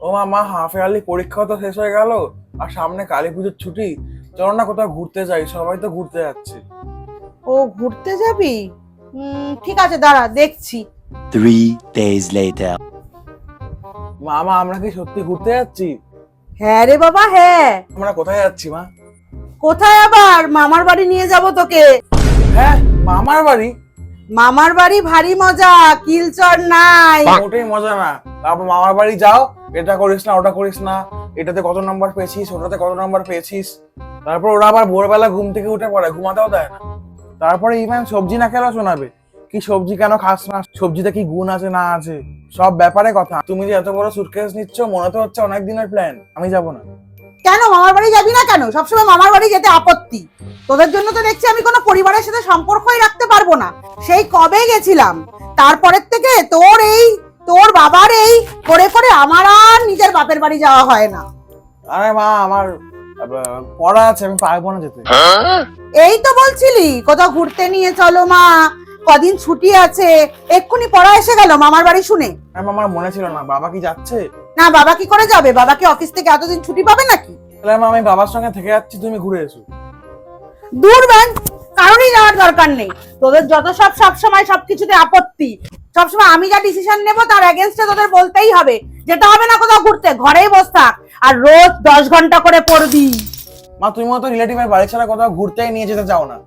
ও মা, মা half yearly পরীক্ষা তো শেষ হয়ে গেল, আর সামনে কালী পুজোর ছুটি। চলো না কোথাও ঘুরতে যাই, সবাই তো ঘুরতে যাচ্ছে। ও ঘুরতে যাবি? ঠিক আছে, দাঁড়া দেখছি। 3 days later. মা মা, আমরা কি সত্যি ঘুরতে যাচ্ছি? হ্যাঁ রে বাবা, হ্যাঁ। আমরা কোথায় যাচ্ছি মা? কোথায় আবার? মামার বাড়ি নিয়ে যাব তোকে। হ্যাঁ, মামার বাড়ি? মামার বাড়ি ভারী মজা, কিলচর নাই। মোটেই মজা না। তারপর মামার বাড়ি যাও, এটা করিস না ওটা করিস না, এটাতে কত নাম্বার পেয়েছিস ওটাতে কত নাম্বার পেয়েছিস। তারপর ওরা আবার ভোরবেলা ঘুম থেকে উঠে পড়ে, ঘুমাতেও দেয় না। তারপরে ইভেন সবজি না খেলেও শোনাবে, কি সবজি কেন খাস না, সবজিতে কি গুণ আছে না আছে, সব ব্যাপারে কথা। তুমি যে এত বড় সুটকেস নিচ্ছ, মনে তো হচ্ছে অনেক দিনের প্ল্যান। আমি যাব না। কেন মামার বাড়ি যাবি না কেন? সবসময় মামার বাড়ি যেতে আপত্তি? তোদের জন্য তো দেখছি আমি কোনো পরিবারের সাথে সম্পর্কই রাখতে পারবো না। সেই কবে গেছিলাম, তারপরের থেকে তোর বাবার এই করে করে আমার আর নিজের বাপের বাড়ি যাওয়া হয় না। আরে মা, আমার পড়া আছে, আমি পারবো না যেতে। এই তো বলছিলি কোথাও ঘুরতে নিয়ে চলো মা, কদিন ছুটি আছে, এক্ষুনি পড়া এসে গেল মামার বাড়ি শুনে। আমার মনে ছিল না বাবা কি যাচ্ছে। না, বাবা কি করে যাবে? বাবা কি অফিস থেকে এতদিন ছুটি পাবে নাকি? তাহলে মা, আমি বাবার সঙ্গে থেকে যাচ্ছি, তুমি ঘুরে এসো। দূর ব্যান, কারোরই যাওয়ার দরকার নেই। তোদের যত সব সময় সবকিছুতে আপত্তি। সবসময় আমি যা ডিসিশন নেব তার এগেইনস্টে তোদের বলতেই হবে। যেটা হবে না কোথাও ঘুরতে, ঘরেই বস থাক আর রোজ 10 ঘন্টা করে পড়বি। মা, তুমি মতো রিলেটিভের বাড়ি ছাড়া কোথাও ঘুরতেই নিয়ে যেতে চাও না।